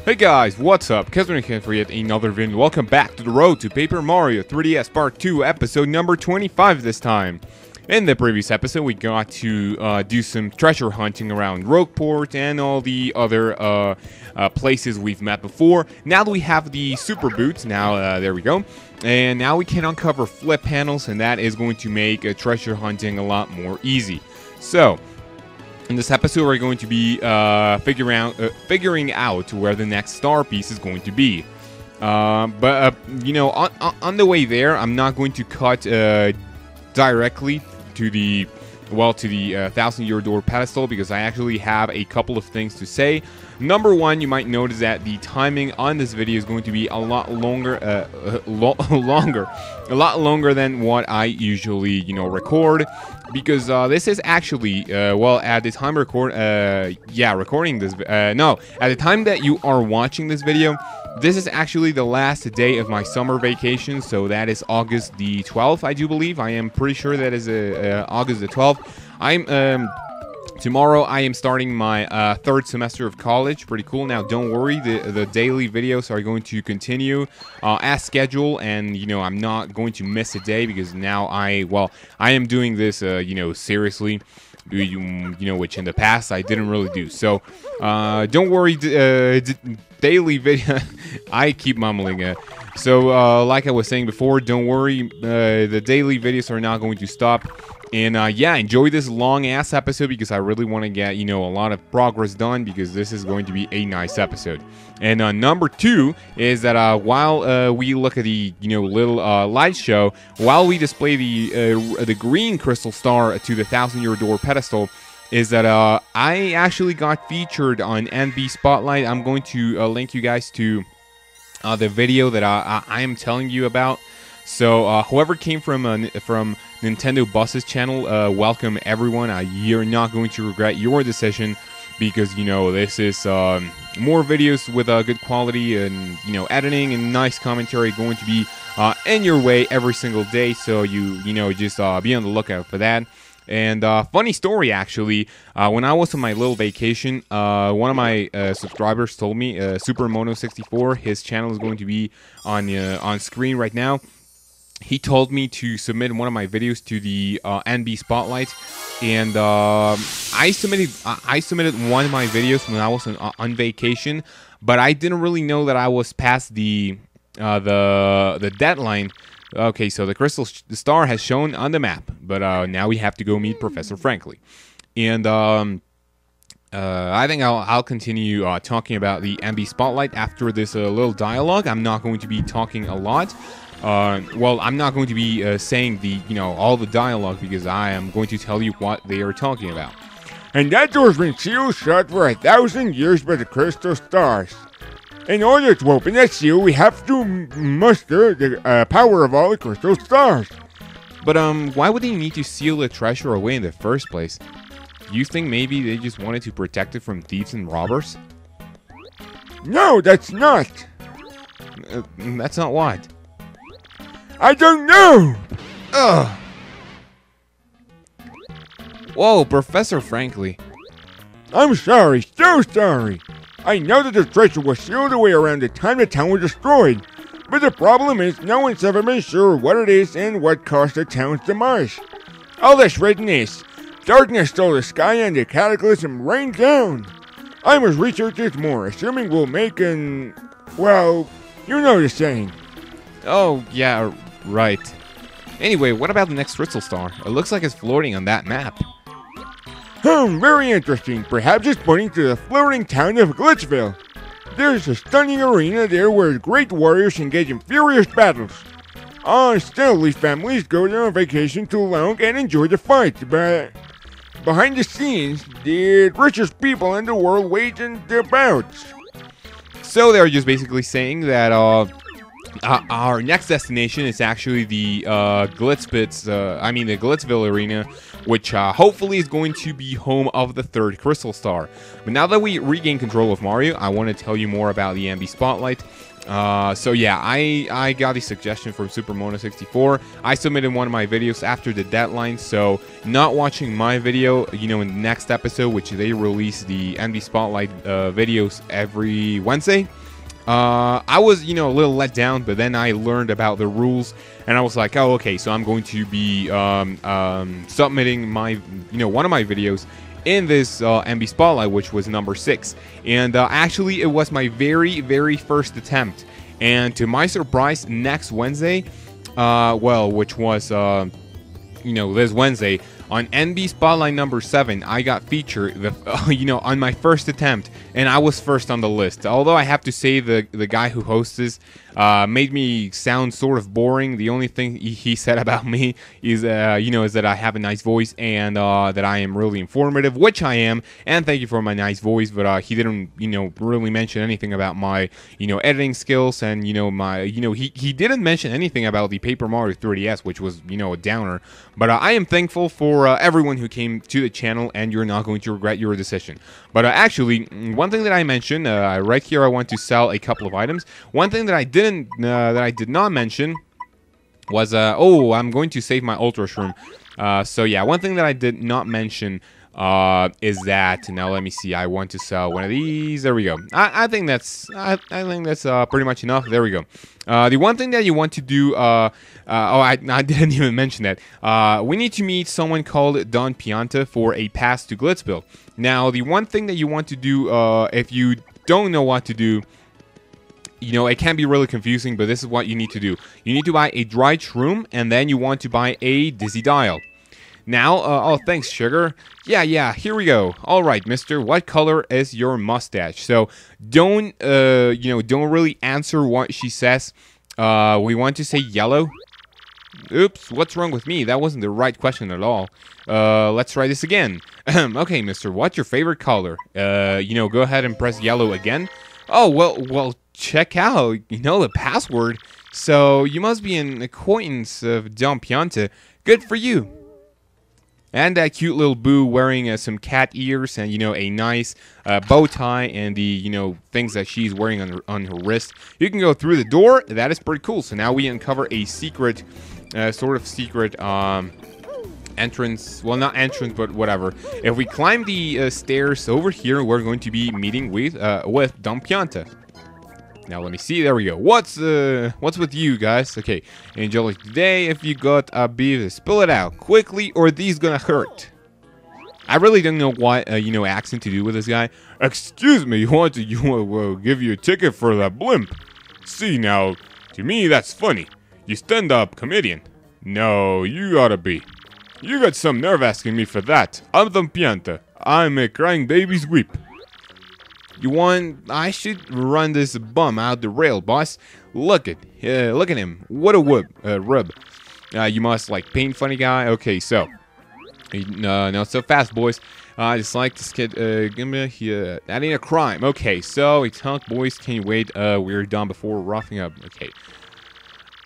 Hey guys, what's up? Kevin here for yet another video. Welcome back to the road to Paper Mario 3DS Part 2, episode number 25 this time. In the previous episode, we got to do some treasure hunting around Rogueport and all the other places we've met before. Now that we have the super boots, there we go. And now we can uncover flip panels, and that is going to make treasure hunting a lot more easy. So, in this episode, we're going to be figuring out where the next star piece is going to be. You know, on the way there, I'm not going to cut directly to the 1,000-year door pedestal, because I actually have a couple of things to say. Number one, you might notice that the timing on this video is going to be a lot longer, a lot longer than what I usually, record, because this is actually, at the time recording this, at the time that you are watching this video, this is actually the last day of my summer vacation, so that is August the 12th, I do believe. I am pretty sure that is August the 12th. Tomorrow I am starting my third semester of college. Pretty cool. Now, don't worry, the daily videos are going to continue as scheduled, and I'm not going to miss a day, because now I am doing this seriously, which in the past I didn't really do. So don't worry, daily video. I keep mumbling. So like I was saying before, don't worry, the daily videos are not going to stop. And enjoy this long ass episode, because I really want to get a lot of progress done, because this is going to be a nice episode. And number two is that while we look at the little light show, while we display the green crystal star to the 1,000-year door pedestal, is that I actually got featured on NB Spotlight. I'm going to link you guys to the video that I am telling you about. So whoever came from Nintendo Bus's channel, welcome everyone. You're not going to regret your decision, because this is more videos with good quality and editing and nice commentary going to be in your way every single day. So just be on the lookout for that. And funny story, actually, when I was on my little vacation, one of my subscribers told me, Supermono64, his channel is going to be on screen right now. He told me to submit one of my videos to the NB Spotlight, and I submitted one of my videos when I was on vacation, but I didn't really know that I was past the deadline. Okay, so the crystal star has shown on the map, but now we have to go meet Professor Frankly, and I think I'll continue talking about the NB Spotlight after this little dialogue. I'm not going to be talking a lot. I'm not going to be saying all the dialogue, because I am going to tell you what they are talking about. And that door's been sealed shut for 1,000 years by the crystal stars. In order to open that seal, we have to muster the power of all the crystal stars. But why would they need to seal the treasure away in the first place? You think maybe they just wanted to protect it from thieves and robbers? No, that's not. That's not what? I don't know! Ugh! Whoa, Professor Frankly. I'm sorry, so sorry. I know that the treasure was sealed away around the time the town was destroyed, but the problem is no one's ever been sure what it is and what caused the town's demise. All that's written is, darkness stole the sky and the cataclysm rained down. I must research this more, assuming we'll make an... well, you know the saying. Oh, yeah, right. Anyway, what about the next crystal star? It looks like it's floating on that map. Very interesting. Perhaps it's pointing to the floating town of Glitzville. There's a stunning arena there where great warriors engage in furious battles. Still, these families go there on vacation too long and enjoy the fights, but behind the scenes, the richest people in the world wage in their bouts. So they're just basically saying that Our next destination is actually the the Glitzville arena, which hopefully is going to be home of the 3rd Crystal Star. But now that we regain control of Mario, I want to tell you more about the MB Spotlight. So yeah, I got a suggestion from SuperMona64. I submitted one of my videos after the deadline, so not watching my video, in the next episode, which they release the MB Spotlight videos every Wednesday. I was, a little let down, but then I learned about the rules, and I was like, oh, okay, so I'm going to be submitting my, one of my videos in this MB Spotlight, which was number 6. And actually, it was my very, very first attempt. And to my surprise, next Wednesday, which was, this Wednesday, on NB Spotlight number 7, I got featured, on my first attempt, and I was first on the list. Although I have to say the guy who hosts this made me sound sort of boring. The only thing he said about me is, is that I have a nice voice and that I am really informative, which I am. And thank you for my nice voice. But he didn't, really mention anything about my, editing skills and, he didn't mention anything about the Paper Mario 3DS, which was, a downer. But I am thankful for everyone who came to the channel, and you're not going to regret your decision. But actually, one thing that I mentioned right here, I want to sell a couple of items. One thing that I did not mention was I'm going to save my Ultra Shroom. So yeah, one thing that I did not mention is that, now let me see, I want to sell one of these. There we go. I think that's pretty much enough. There we go. The one thing that you want to do, I didn't even mention that. We need to meet someone called Don Pianta for a pass to Glitzville. Now, the one thing that you want to do, if you don't know what to do, it can be really confusing, but this is what you need to do. You need to buy a dried shroom, and then you want to buy a Dizzy Dial. Now, oh, thanks, Sugar. Yeah, here we go. All right, mister, what color is your mustache? So, don't really answer what she says. We want to say yellow. Oops, what's wrong with me? That wasn't the right question at all. Let's try this again. Okay, mister, what's your favorite color? Go ahead and press yellow again. Oh, well, check out, the password. So, you must be an acquaintance of Don Pianta. Good for you. And that cute little Boo wearing some cat ears and, a nice bow tie and the, things that she's wearing on her wrist. You can go through the door. That is pretty cool. So now we uncover a secret, entrance. Well, not entrance, but whatever. If we climb the stairs over here, we're going to be meeting with Don Pianta. Now let me see. There we go. What's with you guys? Okay, enjoy today. If you got a beef, spill it out quickly, or these gonna hurt. I really don't know what accent to do with this guy. Excuse me, you want give you a ticket for that blimp? See now, to me that's funny. You stand-up comedian. No, you oughta be. You got some nerve asking me for that. I'm Don Pianta. I'm a crying baby's weep. You want? I should run this bum out the rail, boss. Look at him. What a rub. You must like paint funny guy. Okay, so no, so fast, boys. I just like this kid. That ain't a crime. Okay, so it's hunk, boys. Can you wait? We're done before roughing up. Okay.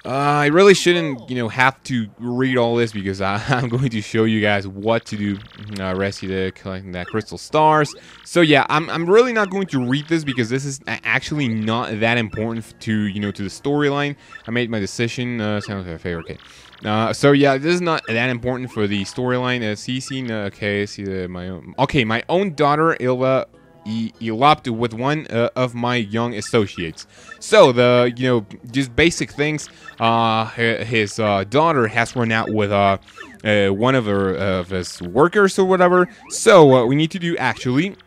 I really shouldn't, have to read all this because I'm going to show you guys what to do. Rescue the collecting that crystal stars. So yeah, I'm really not going to read this because this is actually not that important to to the storyline. I made my decision. Sounds like a favor. Okay. So yeah, this is not that important for the storyline. Okay, see my own daughter Ilva eloped with one of my young associates. So the just basic things. His daughter has run out with one of his workers or whatever. So what we need to do actually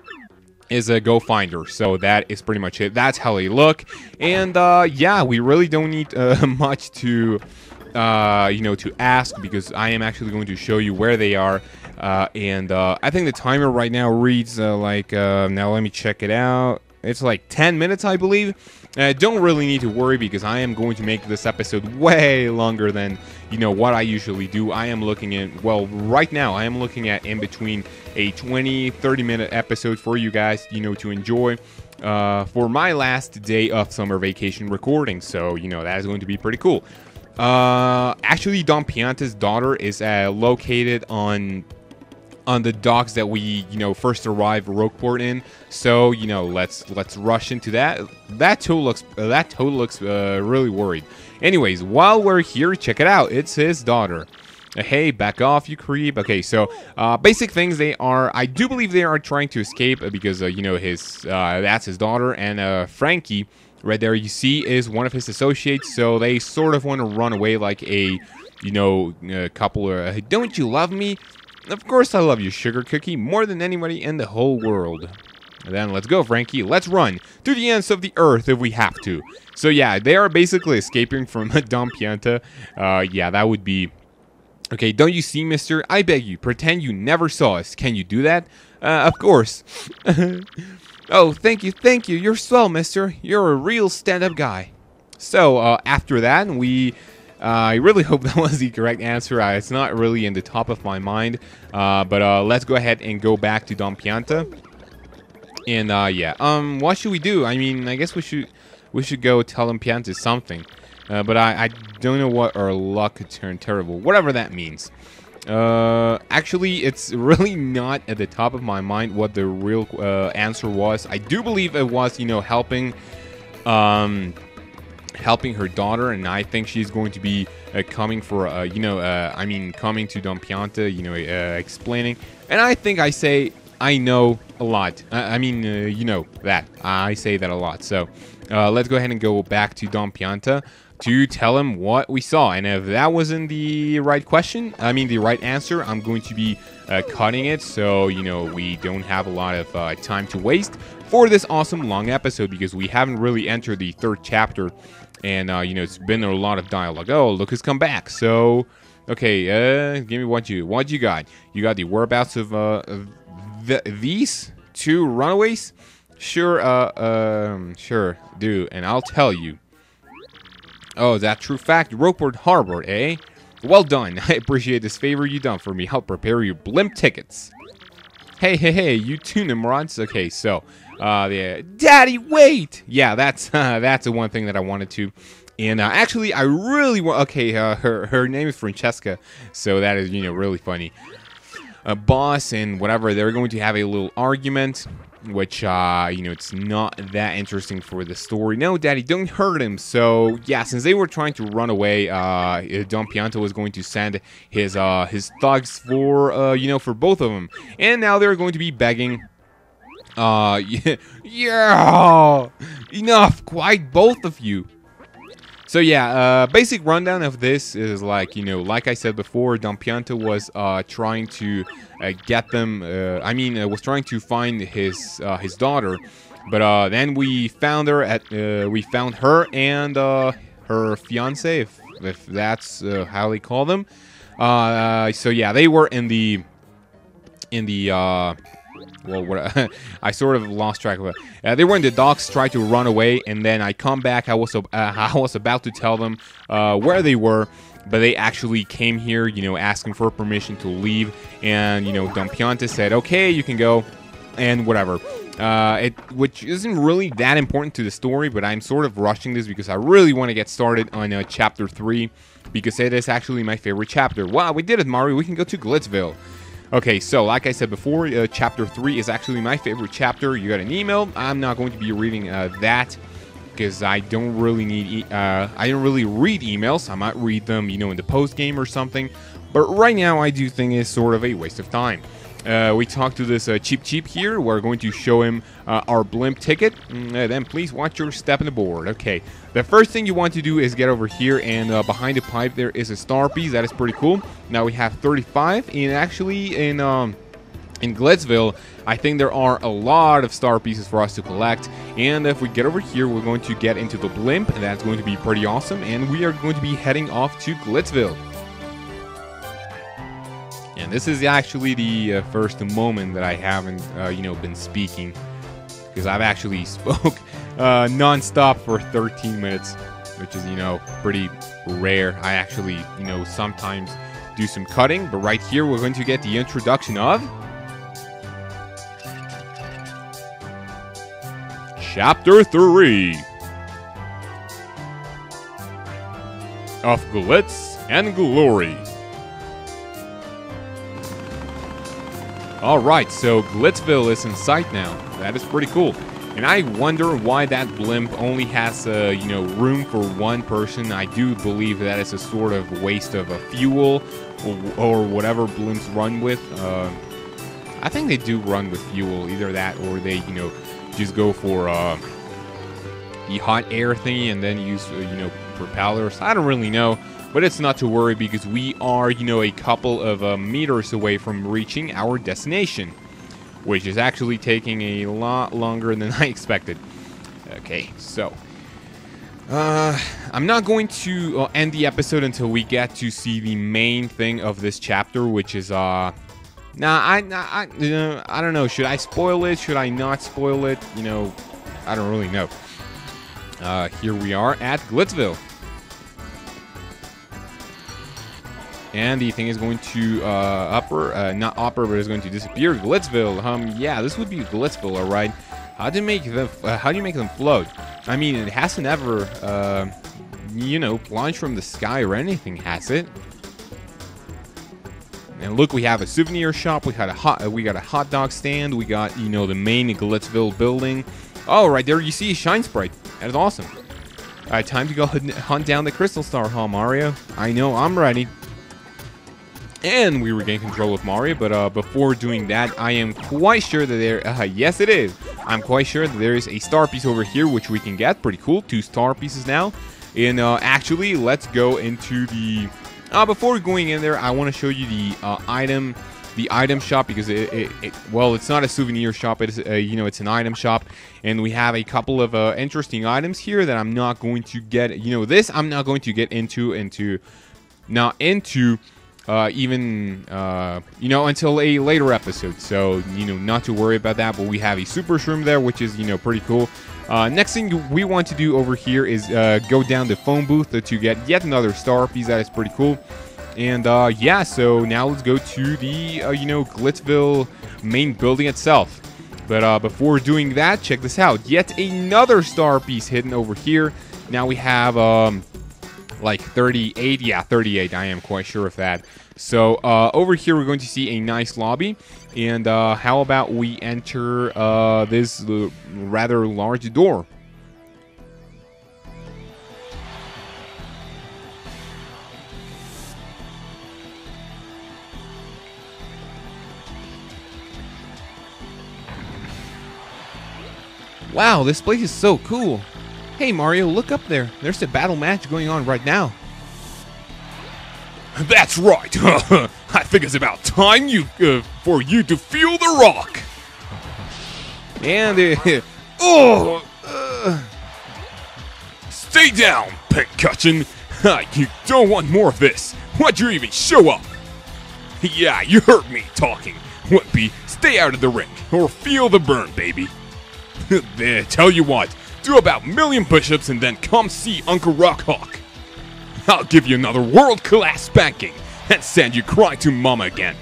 is go find her. So that is pretty much it. That's how they look. And yeah, we really don't need much to to ask because I am actually going to show you where they are. And I think the timer right now reads now let me check it out. It's like 10 minutes, I believe. Don't really need to worry because I am going to make this episode way longer than what I usually do. I am looking at, well, right now I am looking at in between a 20-30 minute episode for you guys to enjoy. for my last day of summer vacation recording. So, you know, that is going to be pretty cool. Actually, Don Pianta's daughter is located on the docks that we, you know, first arrived Rogueport in. So, you know, let's rush into that. That toad looks really worried. Anyways, while we're here, check it out. It's his daughter. Hey, back off, you creep. Okay, so basic things. I do believe they are trying to escape because you know, that's his daughter, and Frankie right there you see is one of his associates. So they sort of want to run away like a, you know, couple of, don't you love me? Of course I love you, sugar cookie, more than anybody in the whole world. And then let's go, Frankie. Let's run to the ends of the earth if we have to. So yeah, they are basically escaping from Don Pianta. Yeah, that would be... Okay, don't you see, mister? I beg you, pretend you never saw us. Can you do that? Of course. Oh, thank you. You're swell, mister. You're a real stand-up guy. So, after that, I really hope that was the correct answer. It's not really in the top of my mind. But let's go ahead and go back to Don Pianta. And, yeah. What should we do? I mean, I guess we should go tell Don Pianta something. But I don't know what our luck could turn terrible. Whatever that means. Actually, it's really not at the top of my mind what the real answer was. I do believe it was, you know, helping her daughter, and I think she's going to be coming for, you know, I mean, coming to Don Pianta, you know, explaining. And I think I say I know a lot. I mean, you know that. I say that a lot. So let's go ahead and go back to Don Pianta to tell him what we saw. And if that wasn't the right question, I mean the right answer, I'm going to be cutting it, so you know we don't have a lot of time to waste for this awesome long episode, because we haven't really entered the third chapter, and you know, it's been a lot of dialogue. Oh, look who's come back. So okay, give me what you got. You got the whereabouts of these two runaways? Sure, sure do, and I'll tell you. Oh, is that true fact? Rogueport Harbor, eh? Well done. I appreciate this favor you done for me. Help prepare your blimp tickets. Hey, you two Nimrods. Okay, so, yeah. Daddy, wait! Yeah, that's the one thing that I wanted to. And, actually, I really want... Okay, her name is Francesca, so that is, you know, really funny. Boss and whatever, they're going to have a little argument, which, you know, it's not that interesting for the story. No, Daddy, don't hurt him. So, yeah, since they were trying to run away, Don Pianta was going to send his thugs for, you know, for both of them. And now they're going to be begging, yeah, enough, quite both of you. So yeah, basic rundown of this is like, you know, like I said before, Don Pianta was trying to get them. Was trying to find his daughter, but then we found her we found her and her fiance, if that's how they call them. So yeah, they were in the well, what I sort of lost track of it. They were in the docks, tried to run away, and then I come back. I was about to tell them where they were, but they actually came here, you know, asking for permission to leave. And you know, Don Pianta said, "Okay, you can go," and whatever. Which isn't really that important to the story, but I'm sort of rushing this because I really want to get started on chapter 3, because it is actually my favorite chapter. Wow, we did it, Mario. We can go to Glitzville. Okay, so like I said before, chapter 3 is actually my favorite chapter. You got an email. I'm not going to be reading that because I don't really need. I don't really read emails. I might read them, you know, in the post game or something. But right now, I do think it's sort of a waste of time. We talked to this Cheap here. We're going to show him our blimp ticket. Then please watch your step in the board. Okay, the first thing you want to do is get over here, and behind the pipe there is a star piece. That is pretty cool. Now we have 35, and actually in Glitzville, I think there are a lot of star pieces for us to collect. And if we get over here, we're going to get into the blimp, and that's going to be pretty awesome. And we are going to be heading off to Glitzville. And this is actually the first moment that I haven't, you know, been speaking, because I've actually spoke non-stop for 13 minutes, which is, you know, pretty rare. I actually, you know, sometimes do some cutting, but right here we're going to get the introduction of Chapter 3 of Glitz and Glory. Alright, so Glitzville is in sight now. That is pretty cool. And I wonder why that blimp only has, room for one person. I do believe that is a sort of waste of a fuel or whatever blimps run with. I think they do run with fuel, either that or they, just go for the hot air thingy and then use, propellers. I don't really know, but it's not to worry because we are, a couple of meters away from reaching our destination, which is actually taking a lot longer than I expected. Okay, so I'm not going to end the episode until we get to see the main thing of this chapter, which is I don't know. Should I spoil it? Should I not spoil it? I don't really know. Here we are at Glitzville. And the thing is going to not upper, but it's going to disappear. Glitzville. Yeah, this would be Glitzville, all right. How do you make them float? I mean, it hasn't ever, launched from the sky or anything, has it? And look, we have a souvenir shop. We got a hot dog stand. We got the main Glitzville building. Oh, right there you see a shine sprite. That is awesome. All right, time to go hunt down the crystal star, huh, Mario? I know, I'm ready. And we regain control of Mario, but before doing that, I am quite sure that there... yes, it is. I'm quite sure that there is a star piece over here, which we can get. Pretty cool. 2 star pieces now. And actually, let's go into the... before going in there, I want to show you the item shop, because well, it's not a souvenir shop. It's it's an item shop, and we have a couple of interesting items here that I'm not going to get. This I'm not going to get into until a later episode. So not to worry about that. But we have a super shroom there, which is pretty cool. Next thing we want to do over here is go down the phone booth to get yet another star piece. That is pretty cool. And yeah, so now let's go to the Glitzville main building itself. But before doing that, check this out. Yet another star piece hidden over here. Now we have like 38. Yeah, 38. I am quite sure of that. So over here we're going to see a nice lobby. And how about we enter this rather large door? Wow, this place is so cool. Hey Mario, look up there. There's a battle match going on right now. That's right. I think it's about time for you to feel the rock. And stay down, Pincushion. You don't want more of this. Why'd you even show up? Yeah, you heard me talking. Wimpy, stay out of the ring or feel the burn, baby. Tell you what, do about a million push-ups and then come see Uncle Rockhawk. I'll give you another world-class spanking and send you crying to Mama again.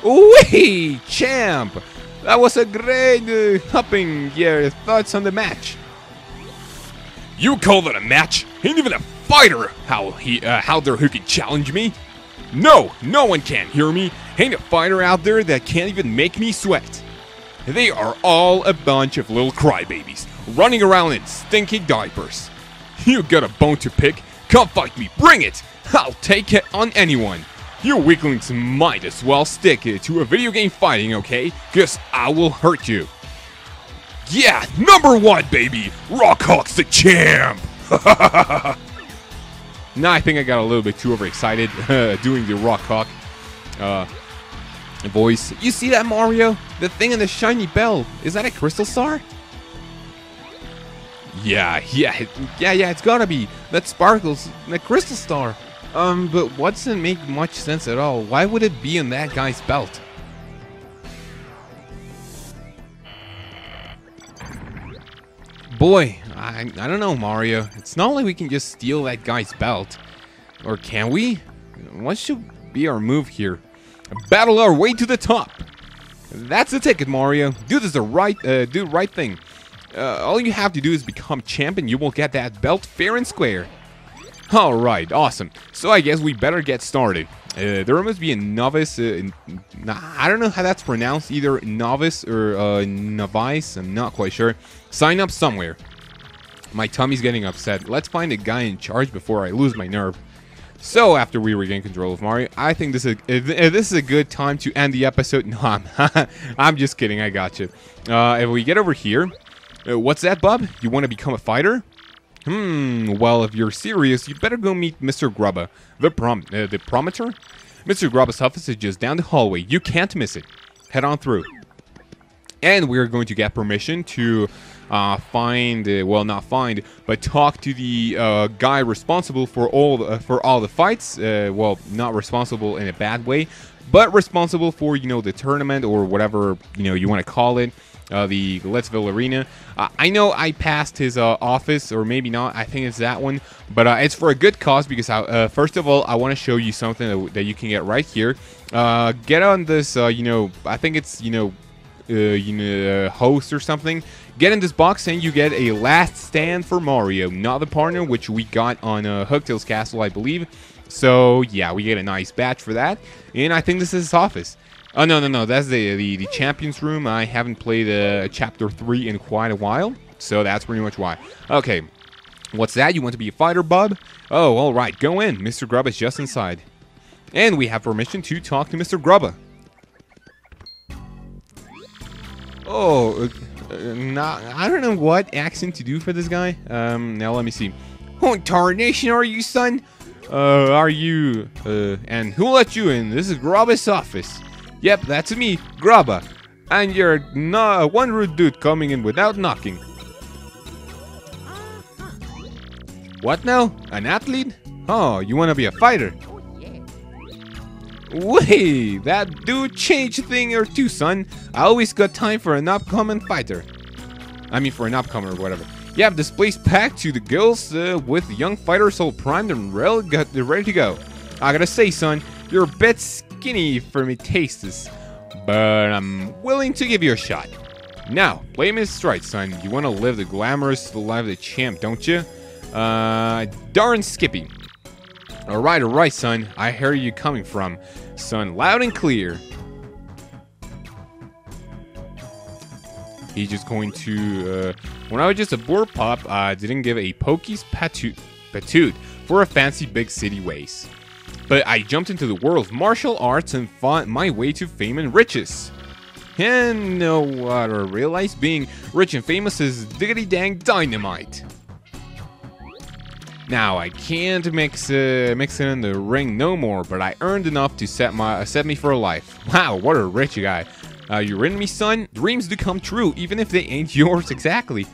Wee, champ! That was a great hopping. Your thoughts on the match? You call that a match? Ain't even a fighter out there who can challenge me. No one can hear me. Ain't a fighter out there that can't even make me sweat. They are all a bunch of little crybabies running around in stinky diapers. You got a bone to pick? Come fight me, bring it! I'll take it on anyone. You weaklings might as well stick it to a video game fighting, okay? Cause I will hurt you. Yeah, #1, baby! Rockhawk's the champ! Nah, I think I got a little bit too overexcited doing the Rockhawk voice. You see that, Mario? The thing in the shiny bell. Is that a crystal star? Yeah, it's gotta be. That sparkles, the crystal star. But what doesn't make much sense at all? Why would it be in that guy's belt? Boy, I don't know, Mario. It's not like we can just steal that guy's belt. Or can we? What should be our move here? Battle our way to the top. That's the ticket, Mario. Do the right thing. All you have to do is become champ and you will get that belt fair and square. Alright, awesome. So I guess we better get started. There must be a novice, I don't know how that's pronounced, either novice or novice, I'm not quite sure. Sign up somewhere. My tummy's getting upset. Let's find a guy in charge before I lose my nerve. So after we regain control of Mario, I think this is a good time to end the episode. No, I'm just kidding, I got you. If we get over here, what's that, bub? You want to become a fighter? Well, if you're serious, you better go meet Mr. Grubba, the promoter? Mr. Grubba's office is just down the hallway. You can't miss it. Head on through. And we're going to get permission to well, not find, but talk to the guy responsible for all the fights. Well, not responsible in a bad way, but responsible for, you know, the tournament or whatever, you know, you want to call it. The Glitzville arena. I know I passed his office, or maybe not. I think it's that one, but it's for a good cause because first of all, I want to show you something that you can get right here. Get on this, you know, I think it's host or something. Get in this box and you get a last stand for Mario, not the partner, which we got on Hooktail's Castle, I believe. So yeah, we get a nice badge for that, and I think this is his office. Oh, no, that's the Champions Room. I haven't played Chapter 3 in quite a while, so that's pretty much why. Okay, what's that? You want to be a fighter, bub? Oh, alright, go in. Mr. Grubba is just inside. And we have permission to talk to Mr. Grubba. Oh, I don't know what accent to do for this guy. Now let me see. Who in tarnation are you, son? Are you, and who let you in? This is Grubba's office. Yep, that's me, Grubba. And you're not one rude dude coming in without knocking. What now? An athlete? Oh, you want to be a fighter? Wait, that dude changed a thing or two, son. I always got time for an upcoming fighter. I mean, for an upcomer or whatever. You have this place packed to the gills with young fighters all primed and ready to go. I gotta say, son, you're a bit skinny for me tastes, but I'm willing to give you a shot. Now, play Miss Sprites, son. You want to live the glamorous life of the champ, don't you? Darn Skippy. Alright, son. I hear you coming from. Son, loud and clear. He's just going to, when I was just a boar pup, I didn't give a pokies patoot for a fancy big city ways. But I jumped into the world of martial arts and fought my way to fame and riches. And know what I realized, being rich and famous is diggity dang dynamite. Now I can't mix it in the ring no more, but I earned enough to set me for life. Wow, what a rich guy. You reading me, son? Dreams do come true, even if they ain't yours exactly.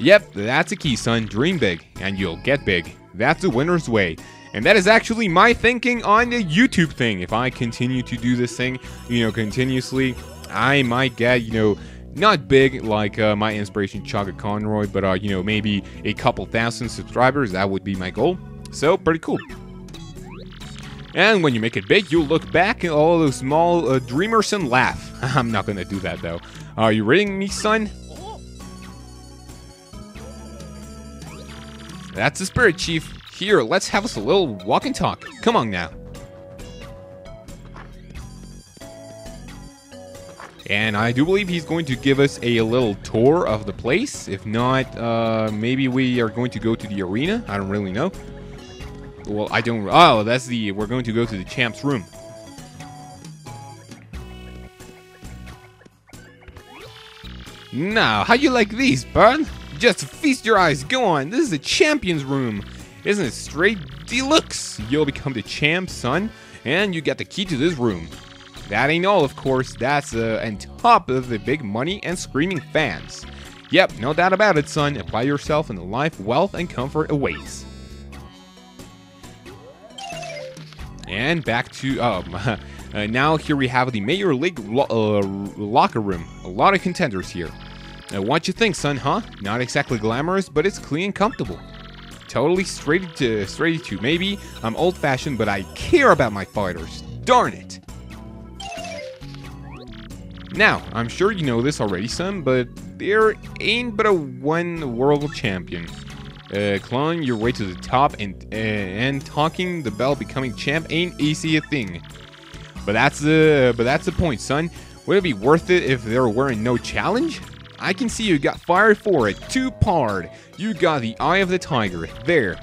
Yep, that's a key, son. Dream big, and you'll get big. That's the winner's way. And that is actually my thinking on the YouTube thing. If I continue to do this thing, you know, continuously, I might get, you know, not big like my inspiration Chugga Conroy, but, you know, maybe a couple thousand subscribers. That would be my goal. So, pretty cool. And when you make it big, you'll look back at all those small dreamers and laugh. I'm not going to do that, though. Are you reading me, son? That's the spirit, Chief. Here, let's have us a little walk and talk. Come on now. And I do believe he's going to give us a little tour of the place. If not, maybe we are going to go to the arena. I don't really know. Well, I don't... Oh, that's the... We're going to go to the champ's room. Now, how you like these, bud? Just feast your eyes. Go on. This is the champion's room. Isn't it straight deluxe? You'll become the champ, son, and you get the key to this room. That ain't all, of course. That's on top of the big money and screaming fans. Yep, no doubt about it, son. Apply yourself and the life, wealth, and comfort awaits. And back to... now here we have the Major League locker room. A lot of contenders here. What you think, son, huh? Not exactly glamorous, but it's clean and comfortable. Totally straight to. Maybe I'm old-fashioned, but I care about my fighters. Darn it! Now, I'm sure you know this already, son, but there ain't but a one world champion. Clawing your way to the top and talking the bell becoming champ ain't easy a thing. But that's the point, son. Would it be worth it if there were no challenge? I can see you got fired for it. Too hard. You got the eye of the tiger. There.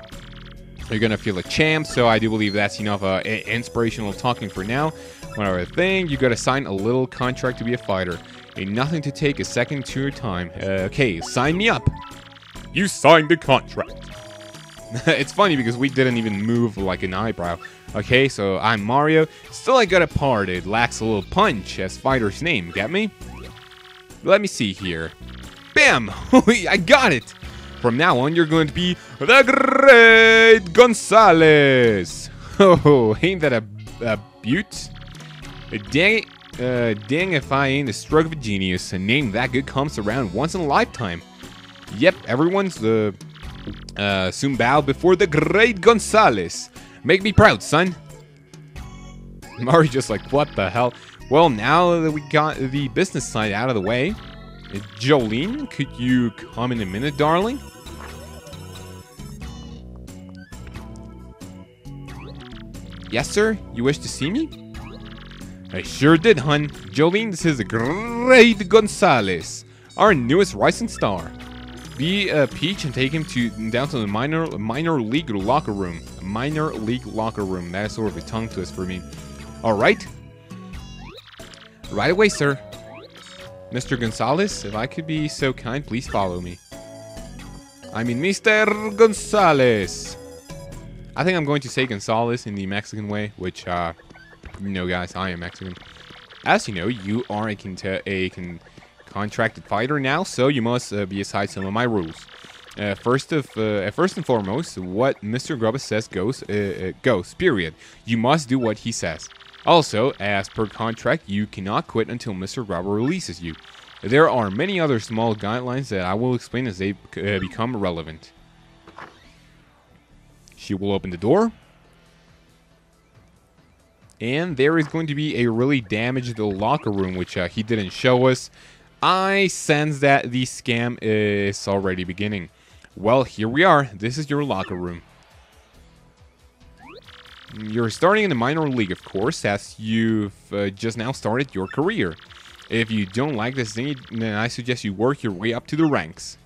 You're gonna feel a champ, so I do believe that's enough inspirational talking for now. One other thing, you gotta sign a little contract to be a fighter. Ain't nothing to take a second to your time. Okay, sign me up. You signed the contract. It's funny because we didn't even move like an eyebrow. Okay, so I'm Mario. Still I got a part. It lacks a little punch as fighter's name. Get me? Let me see here. Bam! I got it! From now on, you're going to be the Great Gonzalez. Oh, ain't that a beaut? Dang if I ain't a stroke of a genius. A name that good comes around once in a lifetime. Yep, everyone's soon bow before the Great Gonzalez. Make me proud, son. Mario's just like, what the hell? Well, now that we got the business side out of the way, Jolene, could you come in a minute, darling? Yes, sir? You wish to see me? I sure did, hun. Jolene, this is the Great Gonzalez, our newest rising star. Be Peach and take him down to the minor league locker room. Minor league locker room. That is sort of a tongue twist for me. All right. Right away, sir. Mr. Gonzalez, if I could be so kind, please follow me. I mean, Mr. Gonzalez. I think I'm going to say Gonzalez in the Mexican way, which, you know, guys, I am Mexican. As you know, you are a contracted fighter now, so you must be aside some of my rules. First and foremost, what Mr. Grubba says goes, period. You must do what he says. Also, as per contract, you cannot quit until Mr. Grubba releases you. There are many other small guidelines that I will explain as they become relevant. She will open the door. And there is going to be a really damaged locker room, which he didn't show us. I sense that the scam is already beginning. Well, here we are. This is your locker room. You're starting in the minor league, of course, as you've just now started your career. If you don't like this thing, then I suggest you work your way up to the ranks.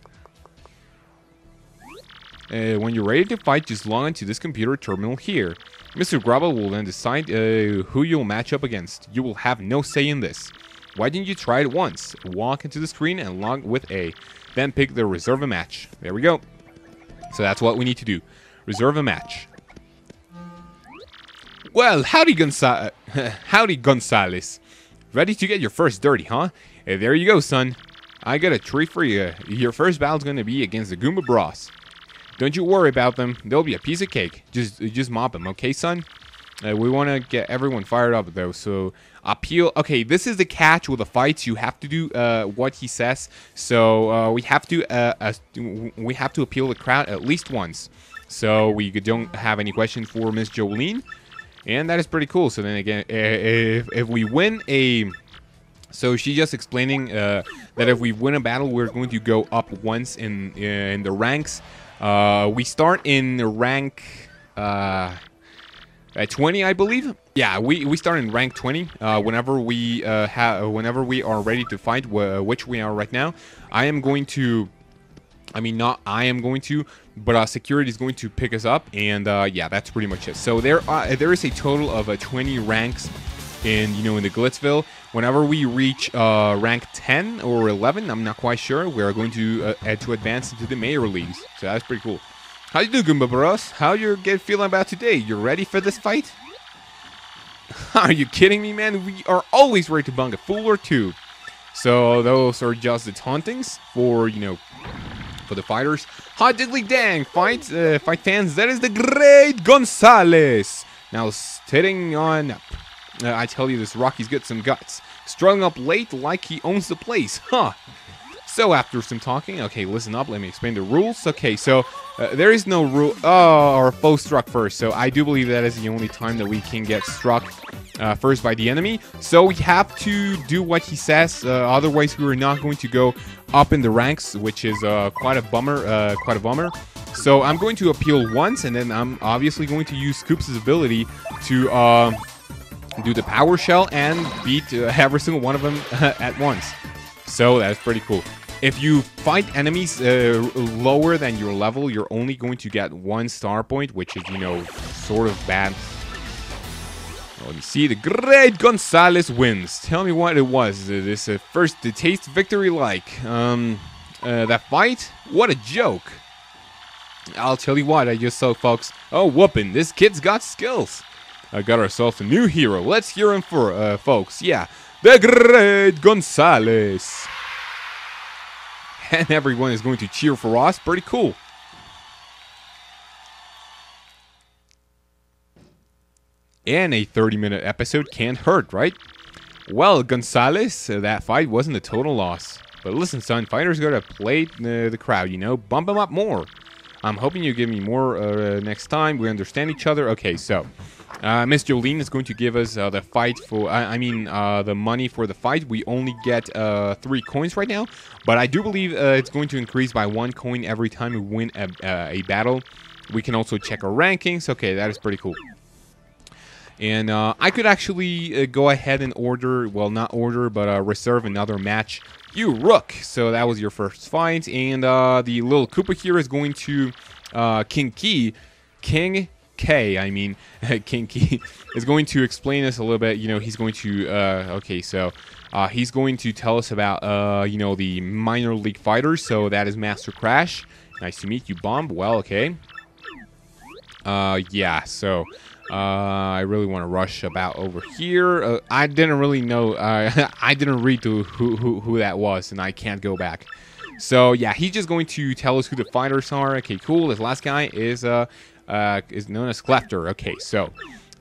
When you're ready to fight, just log into this computer terminal here. Mr. Grubba will then decide who you'll match up against. You will have no say in this. Why didn't you try it once? Walk into the screen and log with A. Then pick the reserve a match. There we go. So that's what we need to do. Reserve a match. Well, howdy Gonzalez. Ready to get your first dirty, huh? Hey, there you go, son. I got a treat for you. Your first battle's going to be against the Goomba Bros. Don't you worry about them. They'll be a piece of cake. Just mop them, okay, son? We want to get everyone fired up, though, so appeal. Okay, this is the catch with the fights. You have to do what he says. So we have to appeal the crowd at least once. So we don't have any questions for Miss Jolene, and that is pretty cool. So then again, if we win a, so she's just explaining that if we win a battle, we're going to go up once in the ranks. We start in rank at 20, I believe. Yeah, we start in rank 20. Whenever we are ready to fight, which we are right now, I am going to. I mean, not I am going to, but security is going to pick us up, and yeah, that's pretty much it. So there is a total of 20 ranks in the Glitzville. Whenever we reach rank 10 or 11, I'm not quite sure, we are going to advance into the Mayor Leagues. So that's pretty cool. How you do, Goomba Bros? How you feeling about today? You ready for this fight? Are you kidding me, man? We are always ready to bung a fool or two. So those are just the tauntings for, for the fighters. Hot diddly dang, fight fans, that is the Great Gonzalez. Now sitting on up. I tell you, this Rocky's got some guts. Strung up late like he owns the place, huh? So after some talking, okay, listen up, let me explain the rules. Okay, so there is no rule. Oh, our foe struck first. So I do believe that is the only time that we can get struck first by the enemy. So we have to do what he says. Otherwise, we are not going to go up in the ranks, which is quite a bummer. So I'm going to appeal once, and then I'm obviously going to use Scoops' ability to do the power shell and beat every single one of them at once. So that's pretty cool. If you fight enemies lower than your level, you're only going to get 1 star point, which is, you know, sort of bad. Let me see. The Great Gonzalez wins. Tell me what it was. This first taste victory like. That fight? What a joke. I'll tell you what I just saw, folks. Oh, whoopin'. This kid's got skills. I got ourselves a new hero. Let's hear him for, folks. Yeah. The Great Gonzalez. And everyone is going to cheer for us. Pretty cool. And a 30-minute episode can't hurt, right? Well, Gonzalez, that fight wasn't a total loss. But listen, son, fighters gotta play the crowd, you know? Bump them up more. I'm hoping you give me more next time. We understand each other. Okay, so Miss Jolene is going to give us the fight for, the money for the fight. We only get 3 coins right now, but I do believe it's going to increase by 1 coin every time we win a battle. We can also check our rankings. Okay, that is pretty cool. And I could actually go ahead and order, well, not order, but reserve another match. You Rook! So that was your first fight, and the little Koopa here is going to King K, King Key is going to explain us a little bit. You know, he's going to, okay, so he's going to tell us about, you know, the minor league fighters. So that is Master Crash. Nice to meet you, Bomb. Well, okay. Yeah, so I really want to rush about over here. I didn't really know, I didn't read who that was, and I can't go back. So yeah, he's just going to tell us who the fighters are. Okay, cool. This last guy is known as Clefter. Okay, so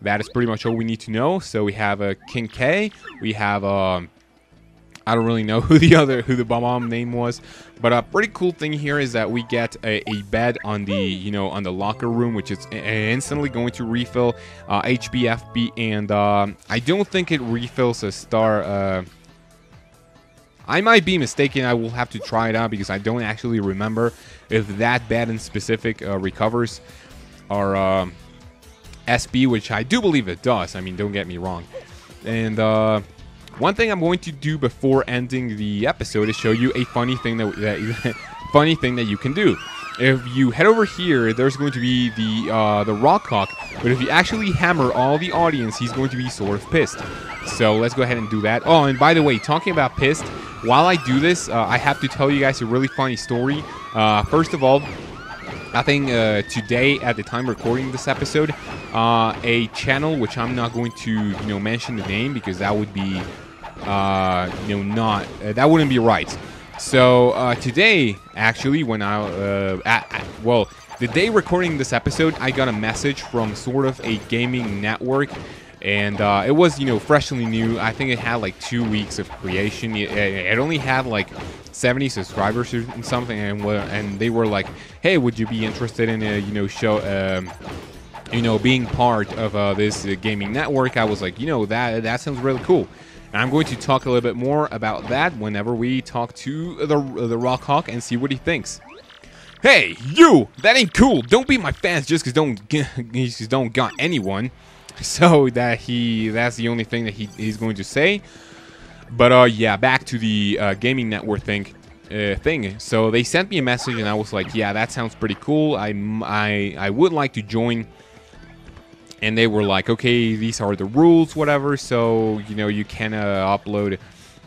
that is pretty much all we need to know. So we have King K. We have I don't really know who the bomb name was, but a pretty cool thing here is that we get a bed on the on the locker room, which is instantly going to refill HP, FP, and I don't think it refills a star. I might be mistaken. I will have to try it out because I don't actually remember if that bed in specific recovers our SB, which I do believe it does. I mean, don't get me wrong. And one thing I'm going to do before ending the episode is show you a funny thing that you can do. If you head over here, there's going to be the Rock Hawk, but if you actually hammer all the audience, he's going to be sort of pissed. So let's go ahead and do that. Oh, and by the way, talking about pissed, while I do this, I have to tell you guys a really funny story. First of all, I think today, at the time recording this episode, a channel which I'm not going to mention the name because that would be that wouldn't be right. So today, actually, when well, the day recording this episode, I got a message from sort of a gaming network, and it was freshly new. I think it had like 2 weeks of creation. It only had like 70 subscribers or something, and they were like, "Hey, would you be interested in a show?" Being part of this gaming network. I was like, that sounds really cool. And I'm going to talk a little bit more about that whenever we talk to the Rock Hawk and see what he thinks. Hey, you! That ain't cool. Don't be my fans just because don't got anyone. So that's the only thing that he's going to say. But yeah, back to the gaming network thing. So they sent me a message and I was like, yeah, that sounds pretty cool. I would like to join. And they were like, okay, these are the rules, whatever. So, you can upload,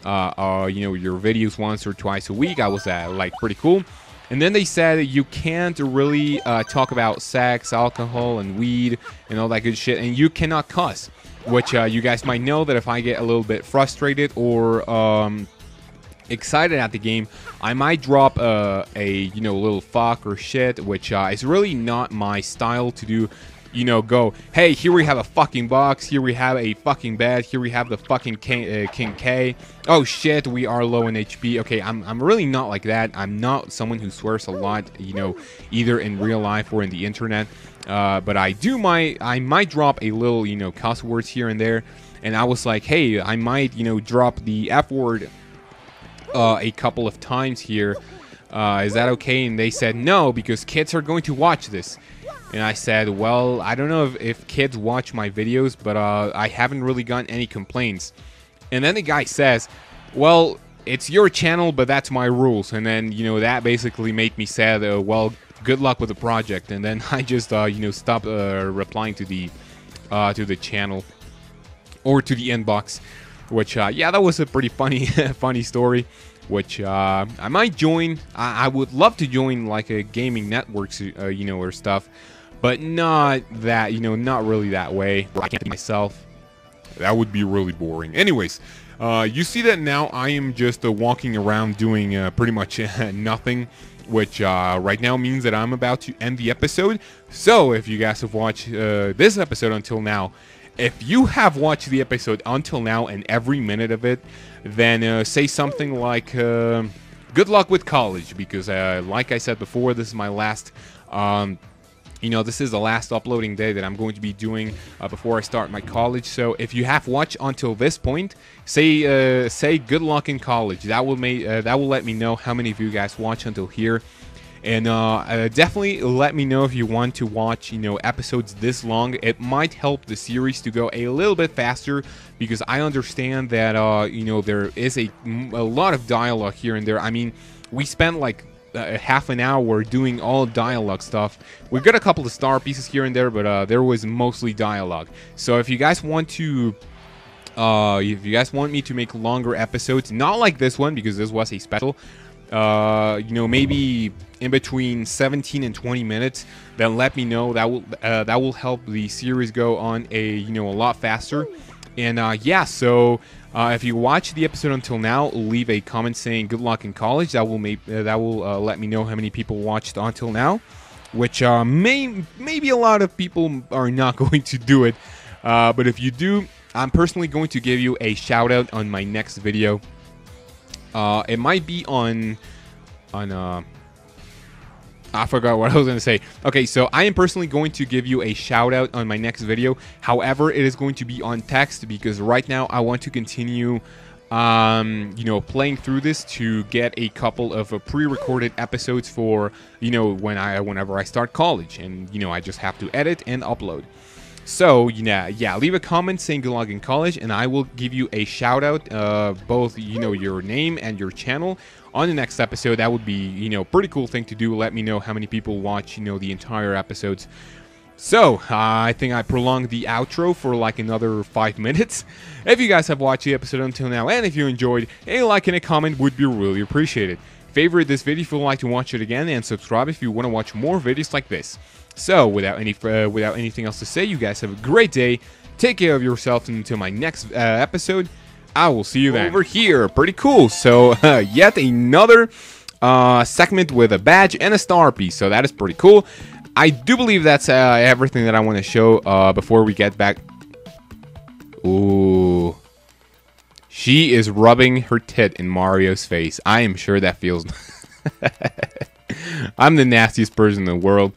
your videos once or twice a week. I was like, pretty cool. And then they said you can't really talk about sex, alcohol, and weed, and all that good shit. And you cannot cuss, which you guys might know that if I get a little bit frustrated or excited at the game, I might drop a little fuck or shit, which is really not my style to do. you know, go, hey, here we have a fucking box, here we have a fucking bed, here we have the fucking King K. Oh shit, we are low in HP. Okay, I'm really not like that. I'm not someone who swears a lot, you know, either in real life or in the internet. But I might drop a little, you know, cuss words here and there. And I was like, hey, I might, you know, drop the F word a couple of times here. Is that okay? And they said no, because kids are going to watch this. And I said, well, I don't know if kids watch my videos, but I haven't really gotten any complaints. And then the guy says, well, it's your channel, but that's my rules. And then, you know, that basically made me sad. Well, good luck with the project. And then I just, you know, stopped replying to the channel or to the inbox. Which, yeah, that was a pretty funny, funny story. Which I might join. I would love to join like a gaming networks, you know, or stuff, but not that, you know, not really that way. I can't be myself. That would be really boring. Anyways, you see that now I am just walking around doing pretty much nothing, which right now means that I'm about to end the episode. So if you guys have watched this episode until now, if you have watched the episode until now and every minute of it, then say something like, good luck with college, because like I said before, this is my last, you know, this is the last uploading day that I'm going to be doing before I start my college. So if you have watched until this point, say good luck in college. That will let me know how many of you guys watch until here. And definitely let me know if you want to watch, you know, episodes this long. It might help the series to go a little bit faster, because I understand that, you know, there is a lot of dialogue here and there. I mean, we spent like half an hour doing all dialogue stuff. We got a couple of star pieces here and there, but there was mostly dialogue. So if you guys want to... if you guys want me to make longer episodes, not like this one, because this was a special, you know, maybe in between 17 and 20 minutes, then let me know. That will help the series go on a lot faster. And yeah, so if you watch the episode until now, leave a comment saying good luck in college. That will let me know how many people watched until now, which maybe a lot of people are not going to do it, but if you do, I'm personally going to give you a shout out on my next video. It might be on I forgot what I was going to say. Okay, so I am personally going to give you a shout out on my next video. However, it is going to be on text, because right now I want to continue, you know, playing through this to get a couple of pre-recorded episodes for, you know, whenever I start college, and, you know, I just have to edit and upload. So, yeah, leave a comment saying good luck in college, and I will give you a shout out, both, you know, your name and your channel on the next episode. That would be, you know, pretty cool thing to do. Let me know how many people watch, you know, the entire episodes. So, I think I prolonged the outro for like another 5 minutes. If you guys have watched the episode until now, and if you enjoyed, a like and a comment would be really appreciated. Favorite this video if you would like to watch it again, and subscribe if you want to watch more videos like this. So, without anything else to say, you guys have a great day. Take care of yourself, and until my next episode, I will see you then. Over here, pretty cool. So, yet another segment with a badge and a star piece. So that is pretty cool. I do believe that's everything that I want to show before we get back. Ooh. She is rubbing her tit in Mario's face. I am sure that feels... I'm the nastiest person in the world.